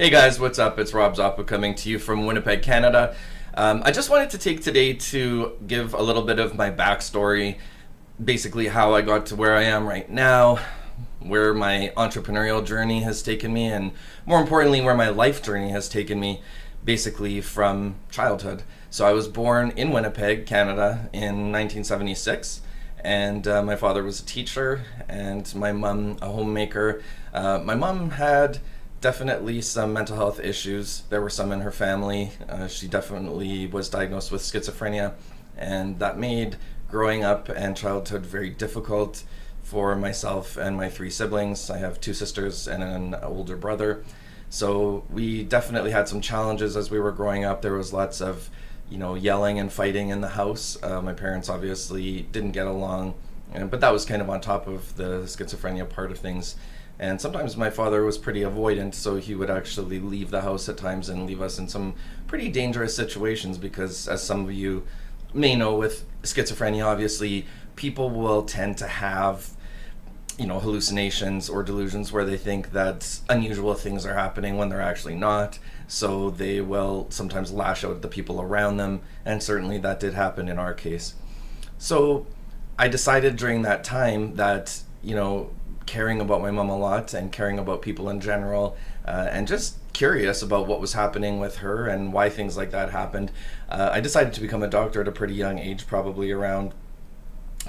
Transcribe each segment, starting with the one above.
Hey guys, what's up? It's Rob Zoppa coming to you from Winnipeg, Canada. I just wanted to take today to give a little bit of my backstory, basically how I got to where I am right now, where my entrepreneurial journey has taken me, and more importantly, where my life journey has taken me, basically from childhood. So I was born in Winnipeg, Canada in 1976, and my father was a teacher and my mom a homemaker. My mom had definitely some mental health issues. There were some in her family. She definitely was diagnosed with schizophrenia, and that made growing up and childhood very difficult for myself and my three siblings. I have two sisters and an older brother. So we definitely had some challenges as we were growing up. There was lots of, yelling and fighting in the house. My parents obviously didn't get along, but that was kind of on top of the schizophrenia part of things. And sometimes my father was pretty avoidant, so he would actually leave the house at times and leave us in some pretty dangerous situations because, as some of you may know, with schizophrenia, obviously, people will tend to have, hallucinations or delusions where they think that unusual things are happening when they're actually not. So they will sometimes lash out at the people around them, and certainly that did happen in our case. So I decided during that time that, caring about my mom a lot and caring about people in general, and just curious about what was happening with her and why things like that happened, I decided to become a doctor at a pretty young age, probably around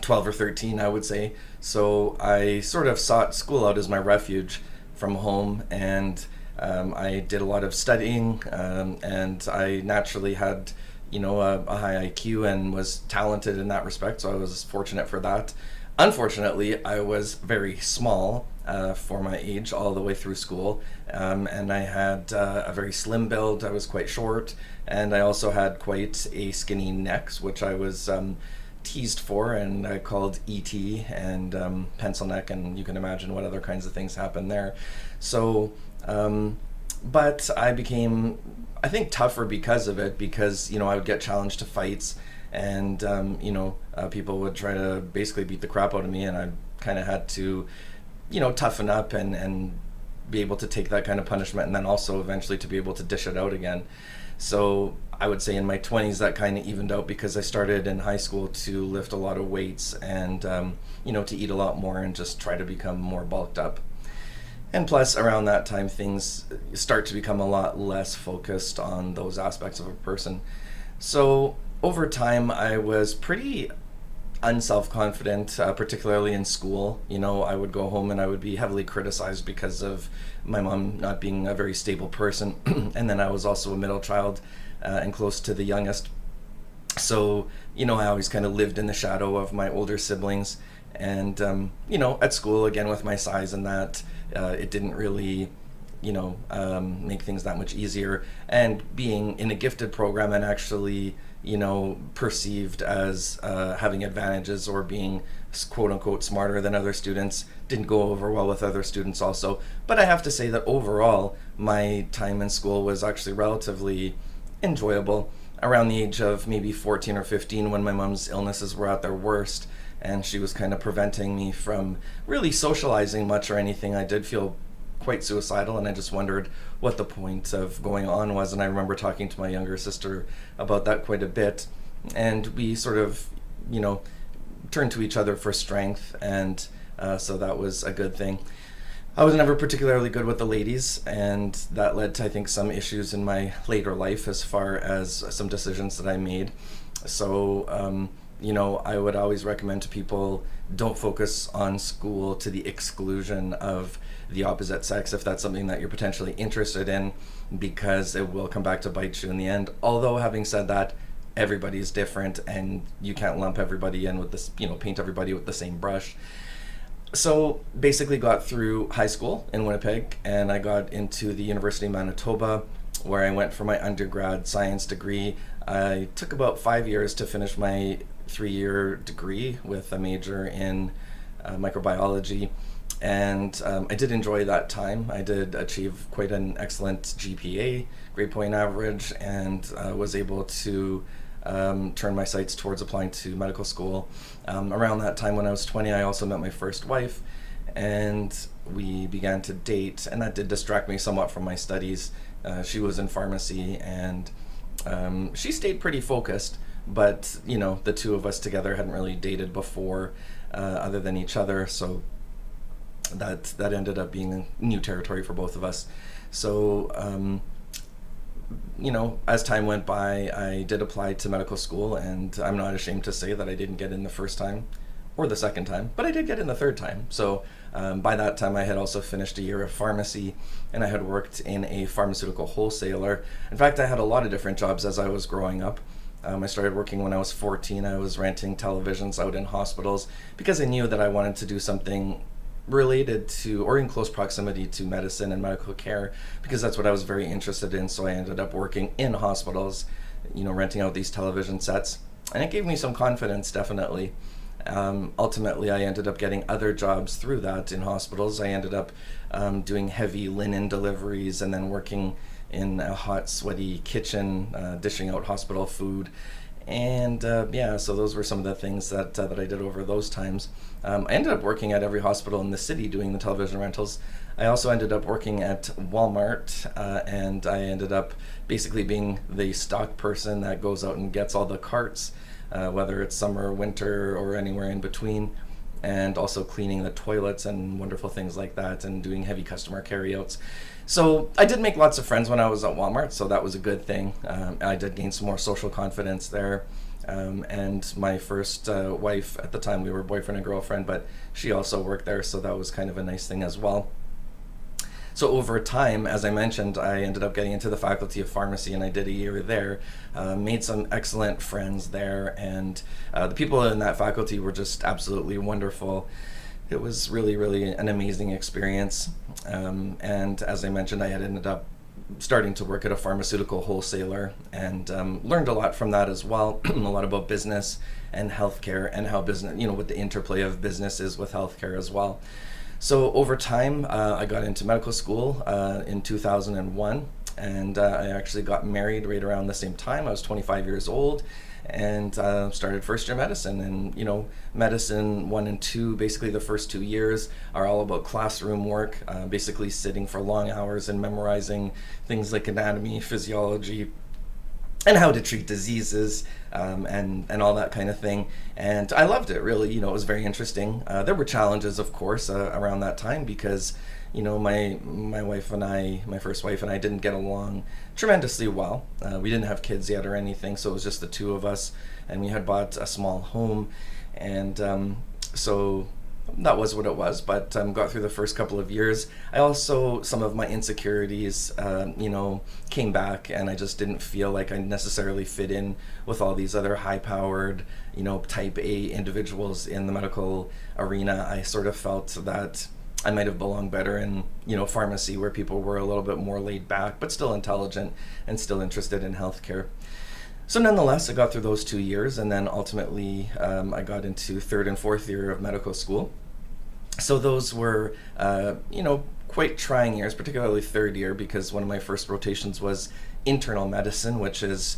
12 or 13, I would say. So I sort of sought school out as my refuge from home, and I did a lot of studying, and I naturally had a high IQ and was talented in that respect, so I was fortunate for that. Unfortunately, I was very small for my age all the way through school, and I had a very slim build. I was quite short, and I also had quite a skinny neck, which I was teased for, and I called ET and pencil neck, and you can imagine what other kinds of things happened there. So, but I became, I think, tougher because of it, because I would get challenged to fights, and people would try to basically beat the crap out of me, and I kind of had to toughen up and be able to take that kind of punishment, and then also eventually to be able to dish it out again. So I would say in my 20s that kind of evened out, because I started in high school to lift a lot of weights and to eat a lot more and just try to become more bulked up. And plus, around that time, things start to become a lot less focused on those aspects of a person. So over time, I was pretty unself-confident, particularly in school. I would go home and I would be heavily criticized because of my mom not being a very stable person. And then I was also a middle child and close to the youngest. So, I always kind of lived in the shadow of my older siblings. And, at school, again, with my size and that, it didn't really make things that much easier. And being in a gifted program and actually perceived as having advantages or being quote unquote smarter than other students didn't go over well with other students also. But I have to say that overall my time in school was actually relatively enjoyable. Around the age of maybe 14 or 15, when my mom's illnesses were at their worst and she was kind of preventing me from really socializing much or anything, I did feel quite suicidal, and I just wondered what the point of going on was. And I remember talking to my younger sister about that quite a bit, and we sort of turned to each other for strength, and so that was a good thing. I was never particularly good with the ladies, and that led to, I think, some issues in my later life as far as some decisions that I made. So I would always recommend to people, don't focus on school to the exclusion of the opposite sex if that's something that you're potentially interested in, because it will come back to bite you in the end. Although, having said that, everybody's different and you can't lump everybody in with this, paint everybody with the same brush. So basically got through high school in Winnipeg, and I got into the University of Manitoba, where I went for my undergrad science degree. I took about 5 years to finish my 3-year degree with a major in microbiology, and I did enjoy that time. I did achieve quite an excellent GPA, grade point average, and was able to turn my sights towards applying to medical school. Around that time when I was 20, I also met my first wife, and we began to date, and that did distract me somewhat from my studies. She was in pharmacy, and she stayed pretty focused, but the two of us together hadn't really dated before, other than each other, so that ended up being new territory for both of us. So as time went by, I did apply to medical school, and I'm not ashamed to say that I didn't get in the first time or the second time, but I did get in the third time. So by that time, I had also finished a year of pharmacy, and I had worked in a pharmaceutical wholesaler. In fact, I had a lot of different jobs as I was growing up. I started working when I was 14. I was renting televisions out in hospitals because I knew that I wanted to do something related to or in close proximity to medicine and medical care, because that's what I was very interested in. So I ended up working in hospitals, renting out these television sets, and it gave me some confidence, definitely. Ultimately, I ended up getting other jobs through that in hospitals. I ended up doing heavy linen deliveries, and then working in a hot, sweaty kitchen, dishing out hospital food. And so those were some of the things that I did over those times. I ended up working at every hospital in the city doing the television rentals. I also ended up working at Walmart, and I ended up basically being the stock person that goes out and gets all the carts, whether it's summer, winter, or anywhere in between, and also cleaning the toilets and wonderful things like that, and doing heavy customer carryouts. So I did make lots of friends when I was at Walmart, so that was a good thing. I did gain some more social confidence there. And my first wife, at the time we were boyfriend and girlfriend, but she also worked there, so that was kind of a nice thing as well. So over time, as I mentioned, I ended up getting into the faculty of pharmacy, and I did a year there, made some excellent friends there, and the people in that faculty were just absolutely wonderful. It was really, really an amazing experience. And as I mentioned, I had ended up starting to work at a pharmaceutical wholesaler, and learned a lot from that as well. A lot about business and healthcare, and how business, what the interplay of business is with healthcare as well. So over time, I got into medical school in 2001, and I actually got married right around the same time. I was 25 years old, and started first year medicine. And medicine 1 and 2, basically the first 2 years, are all about classroom work, basically sitting for long hours and memorizing things like anatomy, physiology, and how to treat diseases, and all that kind of thing. And I loved it, really. It was very interesting. There were challenges, of course, around that time, because my wife and I, my first wife and I, didn't get along tremendously well. We didn't have kids yet or anything, so it was just the two of us, and we had bought a small home, and so that was what it was. But got through the first couple of years. I also, some of my insecurities, came back, and I just didn't feel like I necessarily fit in with all these other high-powered, type A individuals in the medical arena. I sort of felt that I might have belonged better in, pharmacy, where people were a little bit more laid back, but still intelligent and still interested in healthcare. So nonetheless, I got through those 2 years, and then ultimately I got into third and fourth year of medical school. So those were, quite trying years, particularly third year, because one of my first rotations was internal medicine, which is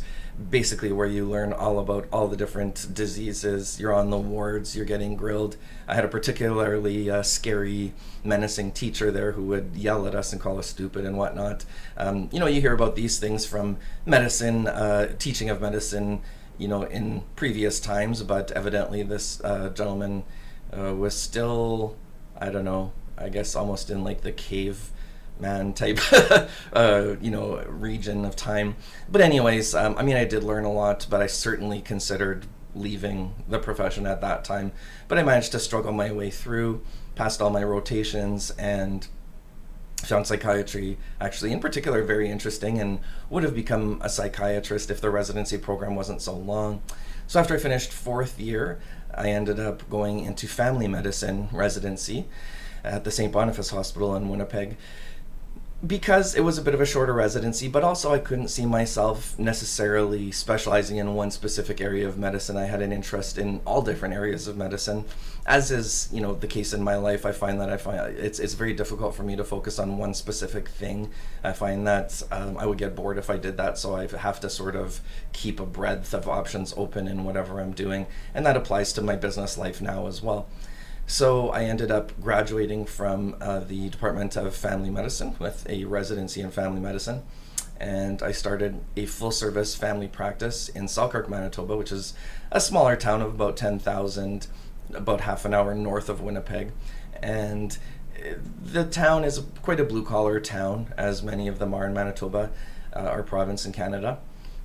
basically where you learn all about all the different diseases. You're on the wards, you're getting grilled. I had a particularly scary, menacing teacher there who would yell at us and call us stupid and whatnot. You hear about these things from medicine, teaching of medicine, in previous times, but evidently this gentleman was still, I don't know, I guess almost in like the caveman type region of time. But anyways, I did learn a lot, but I certainly considered leaving the profession at that time. But I managed to struggle my way through, passed all my rotations, and found psychiatry actually in particular very interesting, and would have become a psychiatrist if the residency program wasn't so long. So after I finished fourth year, I ended up going into family medicine residency at the St. Boniface Hospital in Winnipeg, because it was a bit of a shorter residency, but also I couldn't see myself necessarily specializing in one specific area of medicine. I had an interest in all different areas of medicine, as is, the case in my life. I find it's very difficult for me to focus on one specific thing. I find that I would get bored if I did that, so I have to sort of keep a breadth of options open in whatever I'm doing, and that applies to my business life now as well. So I ended up graduating from the Department of Family Medicine with a residency in family medicine. And I started a full-service family practice in Selkirk, Manitoba, which is a smaller town of about 10,000, about half an hour north of Winnipeg. And the town is quite a blue-collar town, as many of them are in Manitoba, our province in Canada.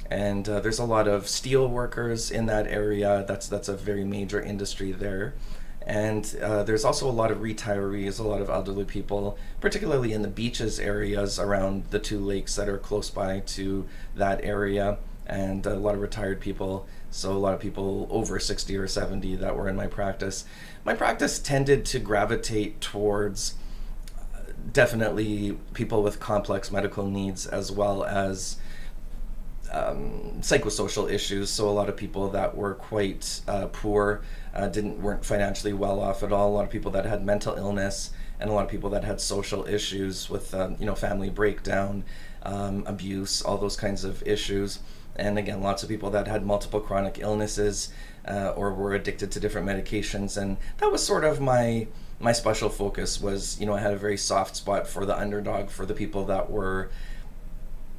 And there's a lot of steel workers in that area. That's a very major industry there. And there's also a lot of retirees, a lot of elderly people, particularly in the beaches areas around the two lakes that are close by to that area, and a lot of retired people. So a lot of people over 60 or 70 that were in my practice. My practice tended to gravitate towards definitely people with complex medical needs, as well as psychosocial issues. So a lot of people that were quite poor, weren't financially well off at all. A lot of people that had mental illness, and a lot of people that had social issues with family breakdown, abuse, all those kinds of issues. And again, lots of people that had multiple chronic illnesses or were addicted to different medications. And that was sort of my special focus. Was, I had a very soft spot for the underdog, for the people that were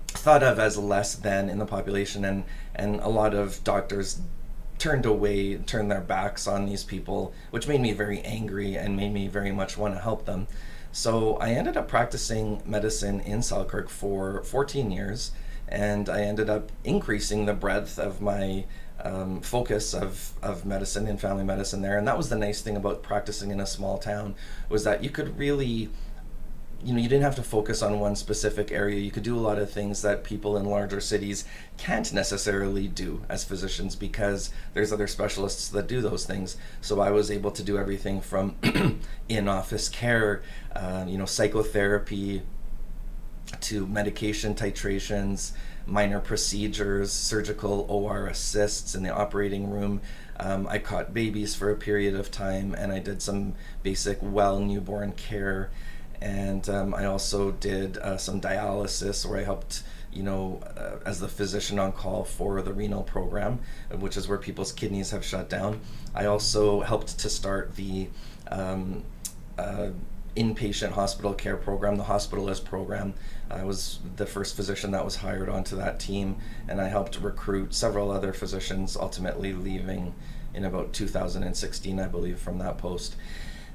thought of as less than in the population, and a lot of doctors turned their backs on these people, which made me very angry and made me very much want to help them. So I ended up practicing medicine in Selkirk for 14 years, and I ended up increasing the breadth of my focus of medicine and family medicine there. And that was the nice thing about practicing in a small town, was that you could really, you didn't have to focus on one specific area. You could do a lot of things that people in larger cities can't necessarily do as physicians, because there's other specialists that do those things. So I was able to do everything from in-office care, psychotherapy, to medication titrations, minor procedures, surgical OR assists in the operating room. I caught babies for a period of time, and I did some basic newborn care. And I also did some dialysis, where I helped, as the physician on call for the renal program, which is where people's kidneys have shut down. I also helped to start the inpatient hospital care program, the hospitalist program. I was the first physician that was hired onto that team, and I helped recruit several other physicians, ultimately leaving in about 2016, I believe, from that post.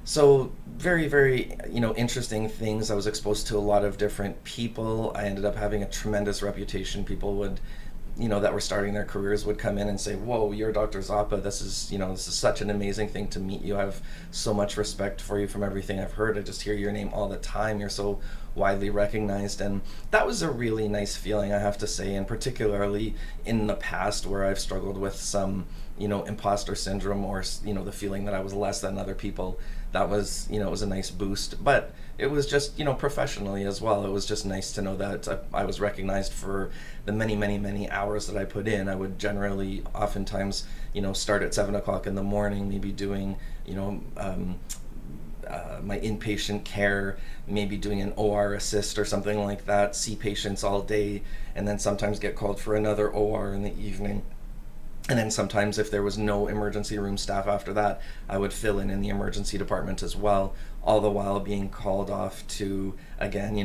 So very, very, interesting things. I was exposed to a lot of different people. I ended up having a tremendous reputation. People would, that were starting their careers would come in and say, "Whoa, you're Dr. Zoppa. This is such an amazing thing to meet you. I have so much respect for you from everything I've heard. I just hear your name all the time. You're so widely recognized." And that was a really nice feeling, I have to say, and particularly in the past, where I've struggled with some, imposter syndrome, or, the feeling that I was less than other people. That was, it was a nice boost, but it was just, professionally as well. It was just nice to know that I was recognized for the many, many, many hours that I put in. I would generally, oftentimes, start at 7 o'clock in the morning, maybe doing, my inpatient care, maybe doing an OR assist or something like that, see patients all day, and then sometimes get called for another OR in the evening. And then sometimes, if there was no emergency room staff after that, I would fill in the emergency department as well, all the while being called off to, again,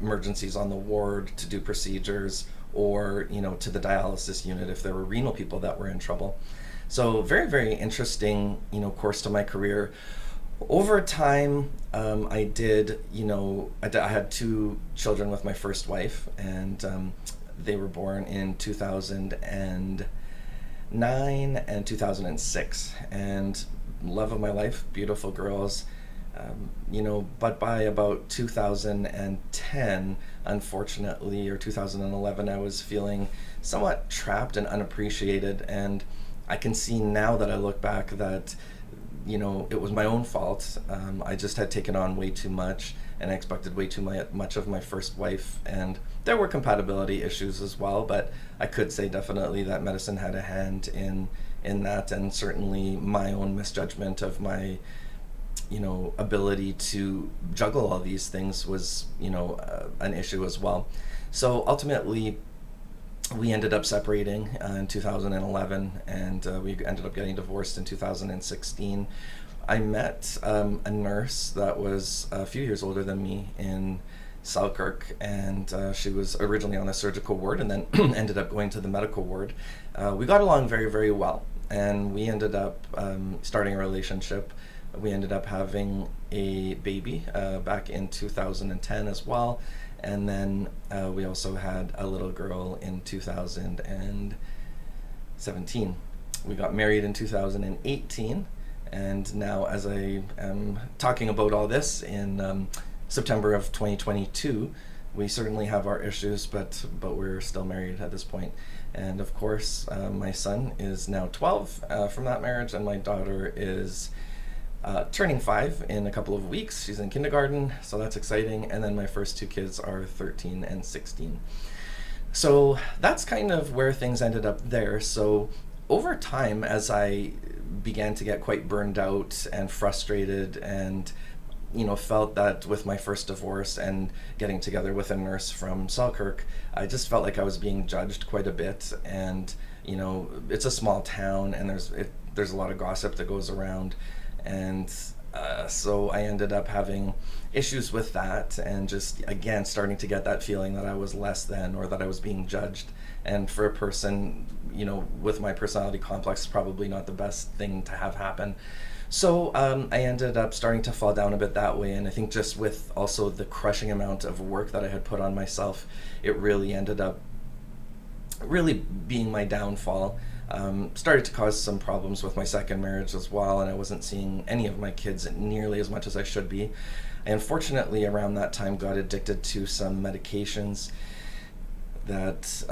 emergencies on the ward to do procedures, or, to the dialysis unit if there were renal people that were in trouble. So very, very interesting, course to my career. Over time, I did, I had 2 children with my first wife, and they were born in 2009 and 2006, and love of my life, beautiful girls, but by about 2010, unfortunately, or 2011, I was feeling somewhat trapped and unappreciated. And I can see now that I look back that it was my own fault. I just had taken on way too much, and I expected way too much of my first wife, and there were compatibility issues as well, but I could say definitely that medicine had a hand in that, and certainly my own misjudgment of my ability to juggle all these things was an issue as well. So ultimately, we ended up separating in 2011, and we ended up getting divorced in 2016. I met a nurse that was a few years older than me in Selkirk, and she was originally on the surgical ward and then ended up going to the medical ward. We got along very, very well, and we ended up starting a relationship. We ended up having a baby back in 2010 as well, and then we also had a little girl in 2017. We got married in 2018, and now as I am talking about all this in September of 2022, we certainly have our issues, but we're still married at this point. And of course, my son is now 12 from that marriage, and my daughter is turning 5 in a couple of weeks. She's in kindergarten, so that's exciting. And then my first two kids are 13 and 16. So that's kind of where things ended up there. So over time, as I began to get quite burned out and frustrated, and felt that with my first divorce and getting together with a nurse from Selkirk, I just felt like I was being judged quite a bit. And it's a small town, and there's a lot of gossip that goes around. And so I ended up having issues with that, and just again starting to get that feeling that I was less than, or that I was being judged. And for a person with my personality complex, probably not the best thing to have happen. So I ended up starting to fall down a bit that way, and I think just with also the crushing amount of work that I had put on myself, it really ended up being my downfall. Started to cause some problems with my second marriage as well, and I wasn't seeing any of my kids nearly as much as I should be. I unfortunately around that time got addicted to some medications that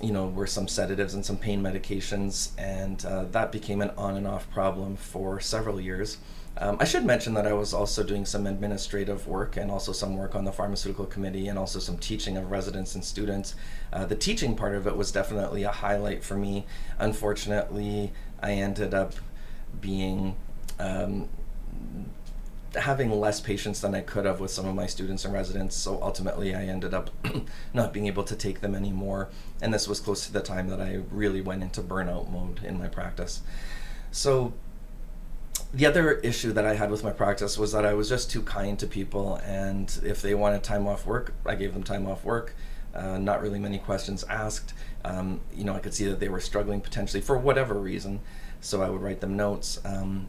were some sedatives and some pain medications, and that became an on and off problem for several years. I should mention that I was also doing some administrative work and also some work on the pharmaceutical committee, and also some teaching of residents and students. The teaching part of it was definitely a highlight for me. Unfortunately, I ended up being having less patience than I could have with some of my students and residents, so ultimately I ended up not being able to take them anymore, and this was close to the time that I really went into burnout mode in my practice. So the other issue that I had with my practice was that I was just too kind to people, and if they wanted time off work, I gave them time off work. Not really many questions asked. I could see that they were struggling potentially for whatever reason, so I would write them notes.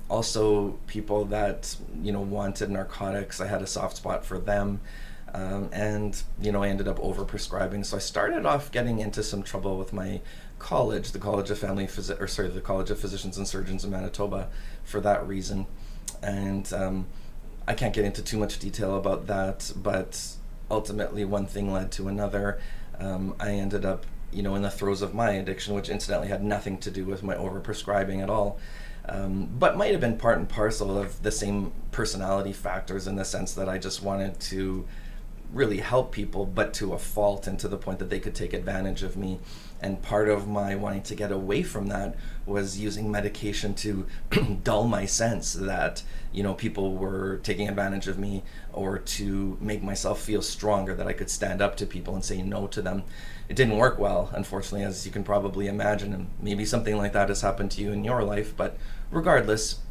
Also, people that wanted narcotics, I had a soft spot for them, and I ended up overprescribing. So I started off getting into some trouble with my college, the College of the College of Physicians and Surgeons in Manitoba, for that reason. And I can't get into too much detail about that, but ultimately one thing led to another. I ended up in the throes of my addiction, which incidentally had nothing to do with my overprescribing at all, but might have been part and parcel of the same personality factors, in the sense that I just wanted to really help people, but to a fault, and to the point that they could take advantage of me. And part of my wanting to get away from that was using medication to dull my sense that people were taking advantage of me, or to make myself feel stronger, that I could stand up to people and say no to them. It didn't work well, unfortunately, as you can probably imagine, and maybe something like that has happened to you in your life, but regardless,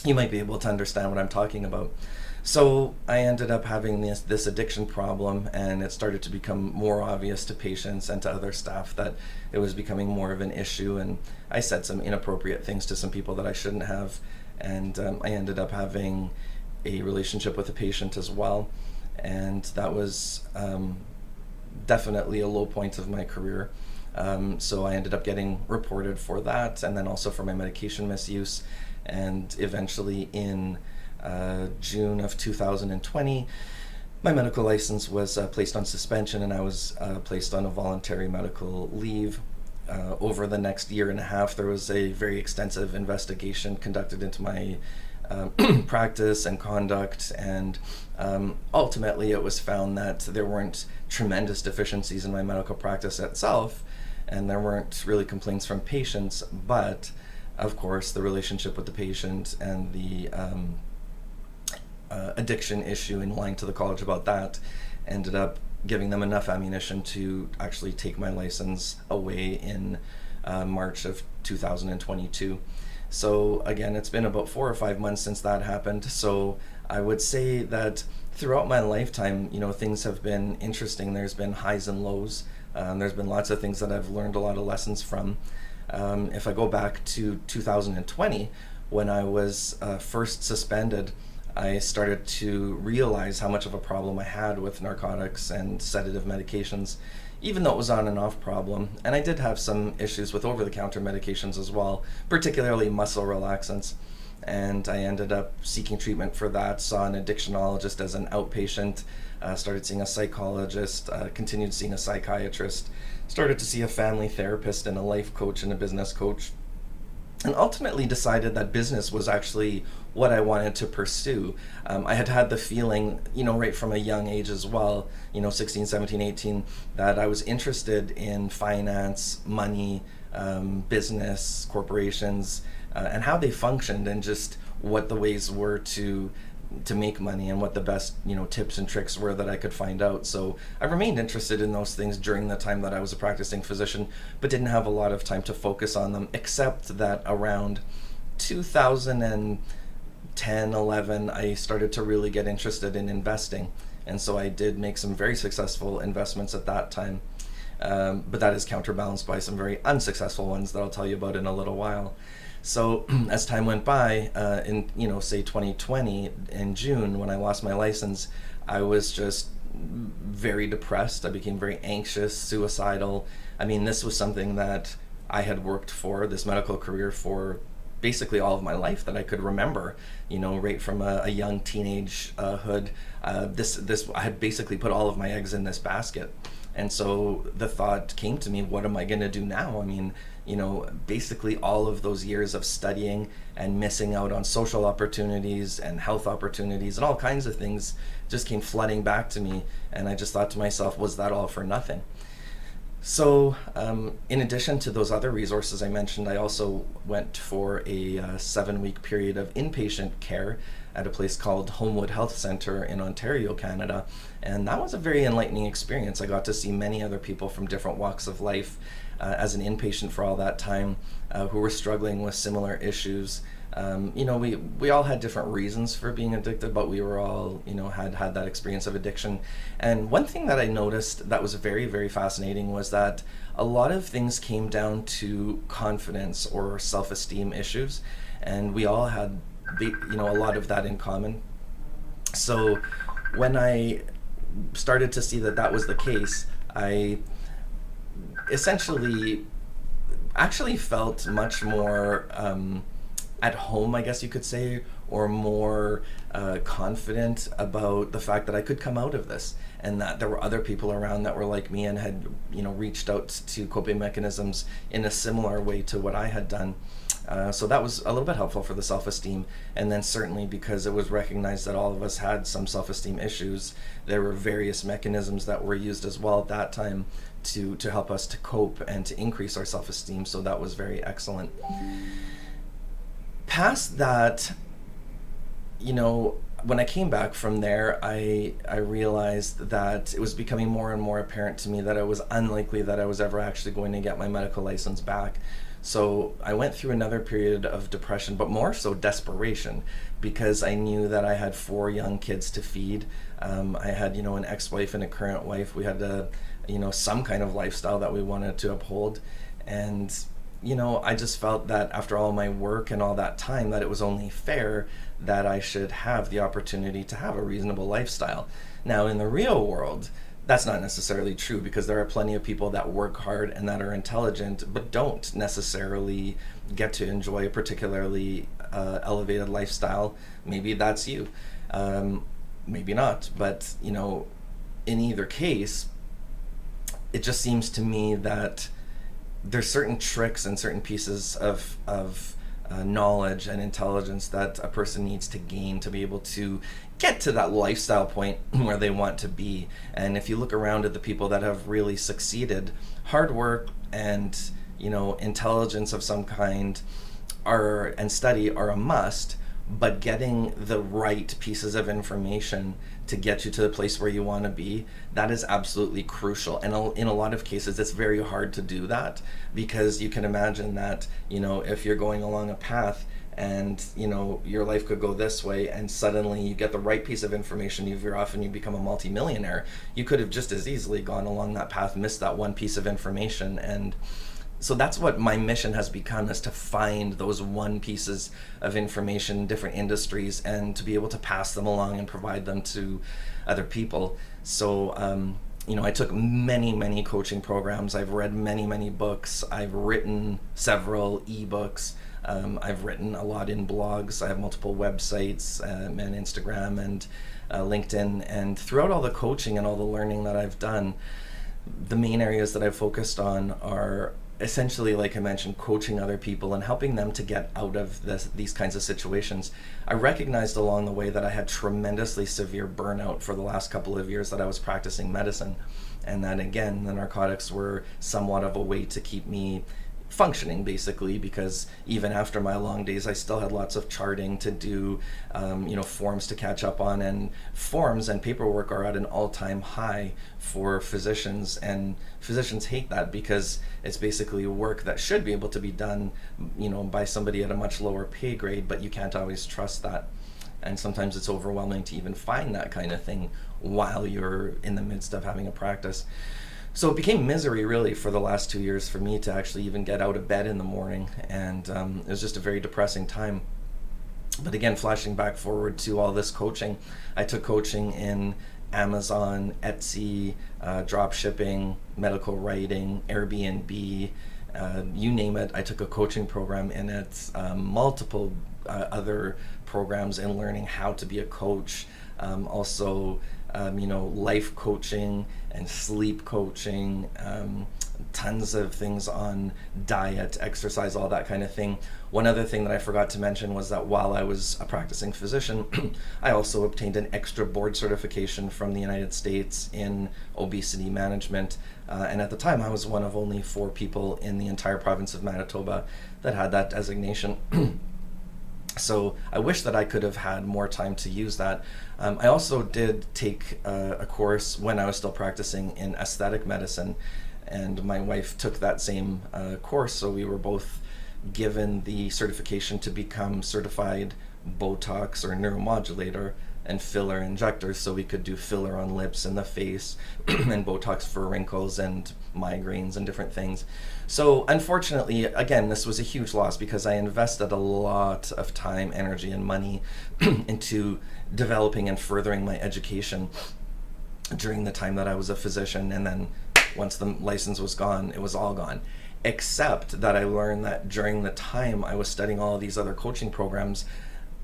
you might be able to understand what I'm talking about. So I ended up having this addiction problem, and it started to become more obvious to patients and to other staff that it was becoming more of an issue, and I said some inappropriate things to some people that I shouldn't have, and I ended up having a relationship with a patient as well, and that was definitely a low point of my career. So I ended up getting reported for that, and then also for my medication misuse, and eventually in June of 2020, my medical license was placed on suspension, and I was placed on a voluntary medical leave. Over the next year and a half, there was a very extensive investigation conducted into my practice and conduct, and ultimately it was found that there weren't tremendous deficiencies in my medical practice itself, and there weren't really complaints from patients, but of course the relationship with the patient and the addiction issue, in lying to the college about that, ended up giving them enough ammunition to actually take my license away in March of 2022. So again, it's been about 4 or 5 months since that happened. So I would say that throughout my lifetime, things have been interesting. There's been highs and lows. There's been lots of things that I've learned a lot of lessons from. If I go back to 2020, when I was first suspended, I started to realize how much of a problem I had with narcotics and sedative medications, even though it was on and off problem. And I did have some issues with over-the-counter medications as well, particularly muscle relaxants. And I ended up seeking treatment for that, saw an addictionologist as an outpatient, started seeing a psychologist, continued seeing a psychiatrist, started to see a family therapist and a life coach and a business coach, and ultimately decided that business was actually what I wanted to pursue. I had had the feeling, right from a young age as well, 16, 17, 18, that I was interested in finance, money, business, corporations, and how they functioned, and just what the ways were to make money, and what the best tips and tricks were that I could find out. So I remained interested in those things during the time that I was a practicing physician, but didn't have a lot of time to focus on them, except that around 2010, 11, I started to really get interested in investing. And so I did make some very successful investments at that time. But that is counterbalanced by some very unsuccessful ones that I'll tell you about in a little while. So as time went by, in say 2020, in June, when I lost my license, I was just very depressed. I became very anxious, suicidal. I mean, this was something that I had worked for, this medical career, for basically all of my life that I could remember, right from a young teenage hood. This I had basically put all of my eggs in this basket. And so the thought came to me, what am I going to do now? I mean, basically all of those years of studying and missing out on social opportunities and health opportunities and all kinds of things just came flooding back to me. And I just thought to myself, was that all for nothing? So in addition to those other resources I mentioned, I also went for a 7-week period of inpatient care at a place called Homewood Health Center in Ontario, Canada. And that was a very enlightening experience. I got to see many other people from different walks of life as an inpatient for all that time who were struggling with similar issues. We all had different reasons for being addicted, but we were all, had that experience of addiction. And one thing that I noticed that was very, very fascinating was that a lot of things came down to confidence or self-esteem issues, and we all had a lot of that in common. So when I started to see that that was the case, I essentially actually felt much more at home, I guess you could say, or more confident about the fact that I could come out of this, and that there were other people around that were like me and had reached out to coping mechanisms in a similar way to what I had done. So that was a little bit helpful for the self-esteem. And then certainly because it was recognized that all of us had some self-esteem issues, there were various mechanisms that were used as well at that time to help us to cope and to increase our self-esteem. So that was very excellent. Past that, when I came back from there, I realized that it was becoming more and more apparent to me that it was unlikely that I was ever actually going to get my medical license back. So I went through another period of depression, but more so desperation, because I knew that I had 4 young kids to feed. I had, an ex-wife and a current wife. We had some kind of lifestyle that we wanted to uphold. And, I just felt that after all my work and all that time, that it was only fair that I should have the opportunity to have a reasonable lifestyle. Now, in the real world, that's not necessarily true, because there are plenty of people that work hard and that are intelligent but don't necessarily get to enjoy a particularly elevated lifestyle. Maybe that's you, maybe not, but in either case, it just seems to me that there's certain tricks and certain pieces of knowledge and intelligence that a person needs to gain to be able to get to that lifestyle point where they want to be. And if you look around at the people that have really succeeded, hard work and intelligence of some kind and study are a must, but getting the right pieces of information to get you to the place where you want to be, that is absolutely crucial. And in a lot of cases, it's very hard to do that, because you can imagine that, if you're going along a path and, your life could go this way, and suddenly you get the right piece of information, you veer off and you become a multimillionaire. You could have just as easily gone along that path, missed that one piece of information. And so that's what my mission has become, is to find those one pieces of information in different industries and to be able to pass them along and provide them to other people. So, I took many coaching programs. I've read many books. I've written several ebooks. I've written a lot in blogs. I have multiple websites, and Instagram and LinkedIn. And throughout all the coaching and all the learning that I've done, the main areas that I've focused on are essentially, like I mentioned, coaching other people and helping them to get out of these kinds of situations. I recognized along the way that I had tremendously severe burnout for the last couple of years that I was practicing medicine, and that, again, the narcotics were somewhat of a way to keep me functioning, basically, because even after my long days, I still had lots of charting to do, forms to catch up on, and forms and paperwork are at an all-time high for physicians, and physicians hate that because it's basically work that should be able to be done, by somebody at a much lower pay grade, but you can't always trust that. And sometimes it's overwhelming to even find that kind of thing while you're in the midst of having a practice. So it became misery, really, for the last 2 years for me to actually even get out of bed in the morning, and it was just a very depressing time. But again, flashing back forward to all this coaching, I took coaching in Amazon, Etsy, drop shipping, medical writing, Airbnb, you name it. I took a coaching program in it, multiple other programs in learning how to be a coach, also life coaching and sleep coaching, tons of things on diet, exercise, all that kind of thing. One other thing that I forgot to mention was that while I was a practicing physician, I also obtained an extra board certification from the United States in obesity management. And at the time, I was one of only 4 people in the entire province of Manitoba that had that designation. So I wish that I could have had more time to use that. I also did take a course when I was still practicing in aesthetic medicine, and my wife took that same course, so we were both given the certification to become certified Botox or neuromodulator and filler injectors, so we could do filler on lips and the face and Botox for wrinkles and migraines and different things. So unfortunately, again, this was a huge loss because I invested a lot of time, energy, and money into developing and furthering my education during the time that I was a physician, and then once the license was gone, it was all gone. Except that I learned that during the time I was studying all of these other coaching programs,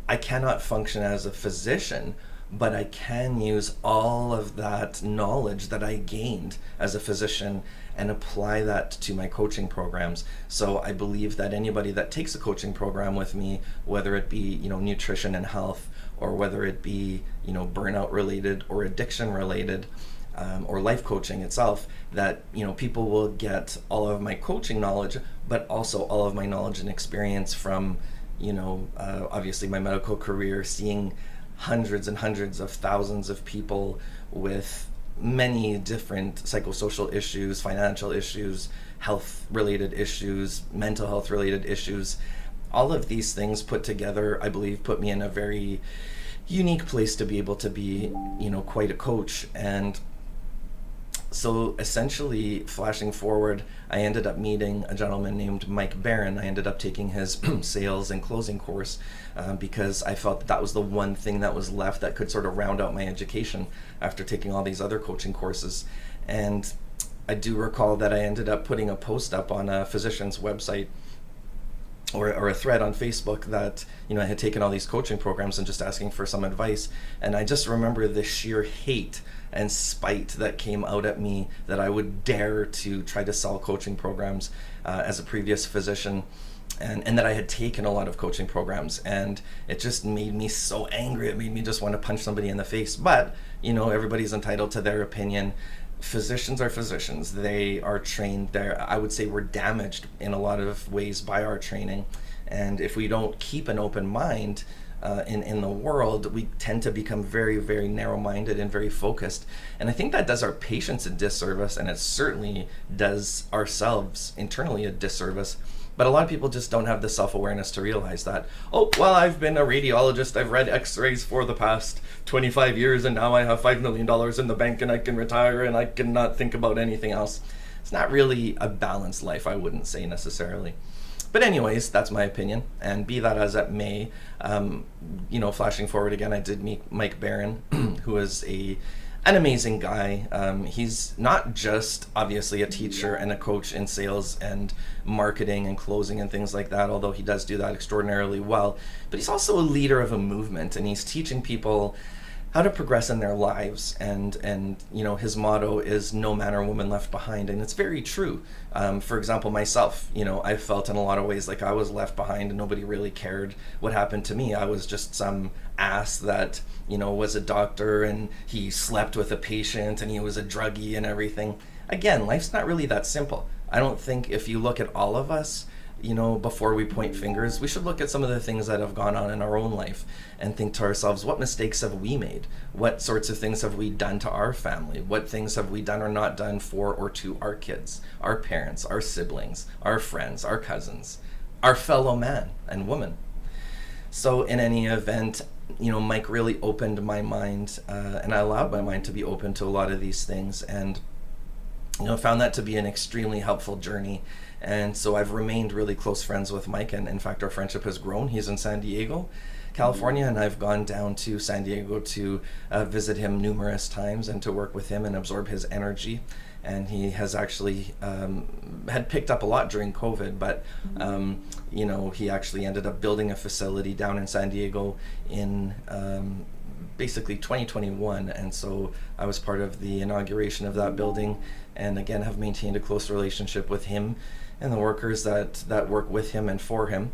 I cannot function as a physician, but I can use all of that knowledge that I gained as a physician and apply that to my coaching programs. So I believe that anybody that takes a coaching program with me, whether it be, nutrition and health, or whether it be, burnout related or addiction related, or life coaching itself, that people will get all of my coaching knowledge, but also all of my knowledge and experience from obviously my medical career, seeing hundreds and hundreds of thousands of people with many different psychosocial issues, financial issues, health related issues, mental health related issues. All of these things put together, I believe, put me in a very unique place to be able to be, quite a coach. And so essentially, flashing forward, I ended up meeting a gentleman named Mike Barron. I ended up taking his sales and closing course because I felt that was the one thing that was left that could sort of round out my education after taking all these other coaching courses. And I do recall that I ended up putting a post up on a physician's website or a thread on Facebook that, I had taken all these coaching programs and just asking for some advice. And I just remember the sheer hate and spite that came out at me that I would dare to try to sell coaching programs as a previous physician, and that I had taken a lot of coaching programs, and it just made me so angry. It made me just want to punch somebody in the face. But everybody's entitled to their opinion. Physicians are physicians. They are trained. I would say we're damaged in a lot of ways by our training, and if we don't keep an open mind, in the world, we tend to become very, very narrow-minded and very focused. And I think that does our patients a disservice, and it certainly does ourselves internally a disservice. But a lot of people just don't have the self-awareness to realize that, oh, well, I've been a radiologist, I've read x-rays for the past 25 years, and now I have $5 million in the bank, and I can retire, and I cannot think about anything else. It's not really a balanced life, I wouldn't say necessarily. But anyways, that's my opinion, and be that as it may, flashing forward again, I did meet Mike Barron, who is an amazing guy. He's not just obviously a teacher and a coach in sales and marketing and closing and things like that, although he does do that extraordinarily well, but he's also a leader of a movement, and he's teaching people how to progress in their lives, and his motto is no man or woman left behind, and it's very true. For example, myself, I felt in a lot of ways like I was left behind and nobody really cared what happened to me. I was just some ass that was a doctor, and he slept with a patient, and he was a druggie and everything. Again, life's not really that simple. I don't think if you look at all of us, before we point fingers, we should look at some of the things that have gone on in our own life and think to ourselves, what mistakes have we made? What sorts of things have we done to our family? What things have we done or not done for or to our kids, our parents, our siblings, our friends, our cousins, our fellow man and woman? So in any event, Mike really opened my mind, and I allowed my mind to be open to a lot of these things, and found that to be an extremely helpful journey. And so I've remained really close friends with Mike, and in fact our friendship has grown. He's in San Diego, California, and I've gone down to San Diego to visit him numerous times and to work with him and absorb his energy. And he has actually had picked up a lot during COVID, but he actually ended up building a facility down in San Diego in basically 2021, and so I was part of the inauguration of that building, and again have maintained a close relationship with him and the workers that work with him and for him.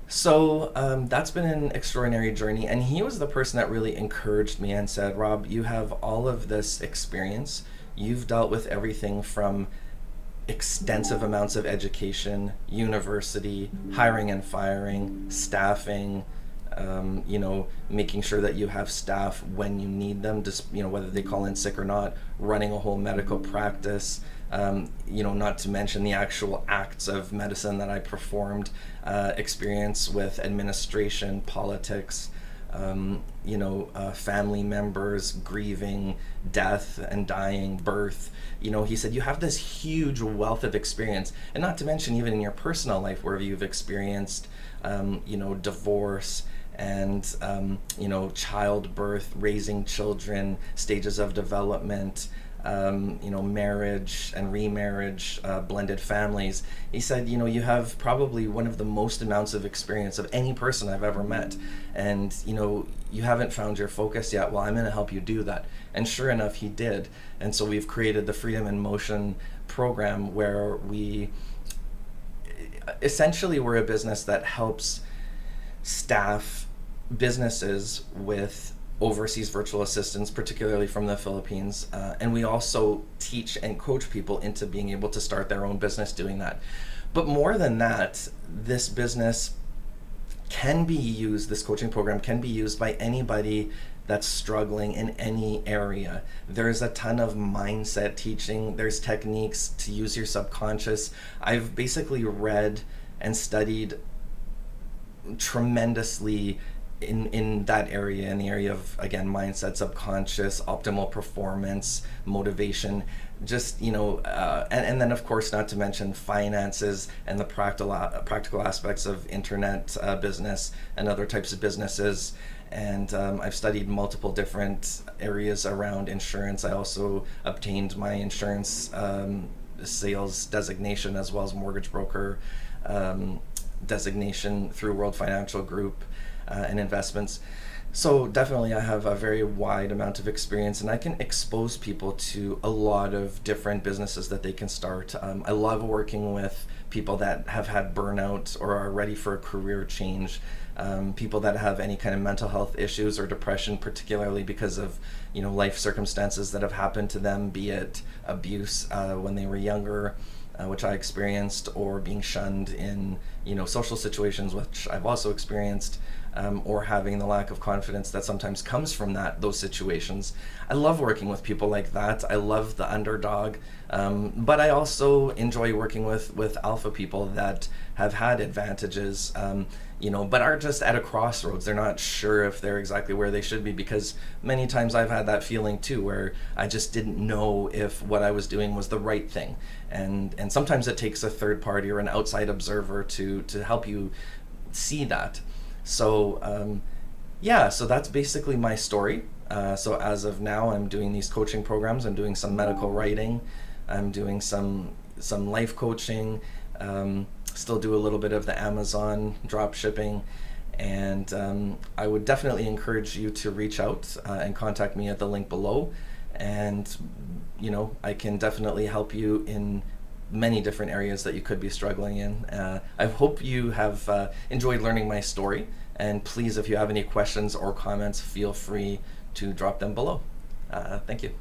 So that's been an extraordinary journey, and he was the person that really encouraged me and said, Rob, you have all of this experience. You've dealt with everything from extensive amounts of education, university, hiring and firing, staffing, making sure that you have staff when you need them, just, whether they call in sick or not, running a whole medical practice, not to mention the actual acts of medicine that I performed, experience with administration, politics, family members, grieving, death and dying, birth. He said, you have this huge wealth of experience, and not to mention even in your personal life where you've experienced, divorce and, childbirth, raising children, stages of development, marriage and remarriage, blended families. He said, you have probably one of the most amounts of experience of any person I've ever met. And, you haven't found your focus yet. Well, I'm going to help you do that. And sure enough, he did. And so we've created the Freedom in Motion program, where we're a business that helps staff businesses with overseas virtual assistants, particularly from the Philippines, and we also teach and coach people into being able to start their own business doing that. But more than that, this business can be used, this coaching program can be used by anybody that's struggling in any area. There's a ton of mindset teaching, there's techniques to use your subconscious. I've basically read and studied tremendously in that area, in the area of, again, mindset, subconscious, optimal performance, motivation, just, and then of course, not to mention finances and the practical aspects of internet business and other types of businesses. And I've studied multiple different areas around insurance. I also obtained my insurance sales designation, as well as mortgage broker designation through World Financial Group, and investments. So definitely I have a very wide amount of experience, and I can expose people to a lot of different businesses that they can start. I love working with people that have had burnout or are ready for a career change, people that have any kind of mental health issues or depression, particularly because of life circumstances that have happened to them, be it abuse when they were younger, which I experienced, or being shunned in social situations, which I've also experienced. or having the lack of confidence that sometimes comes from those situations. I love working with people like that. I love the underdog, but I also enjoy working with alpha people that have had advantages, but are just at a crossroads. They're not sure if they're exactly where they should be, because many times I've had that feeling too, where I just didn't know if what I was doing was the right thing. And sometimes it takes a third party or an outside observer to help you see that. So so that's basically my story. So as of now, I'm doing these coaching programs. I'm doing some medical writing. I'm doing some life coaching. Still do a little bit of the Amazon drop shipping. And I would definitely encourage you to reach out and contact me at the link below. And, I can definitely help you in many different areas that you could be struggling in. I hope you have enjoyed learning my story. And please, if you have any questions or comments, feel free to drop them below. Thank you.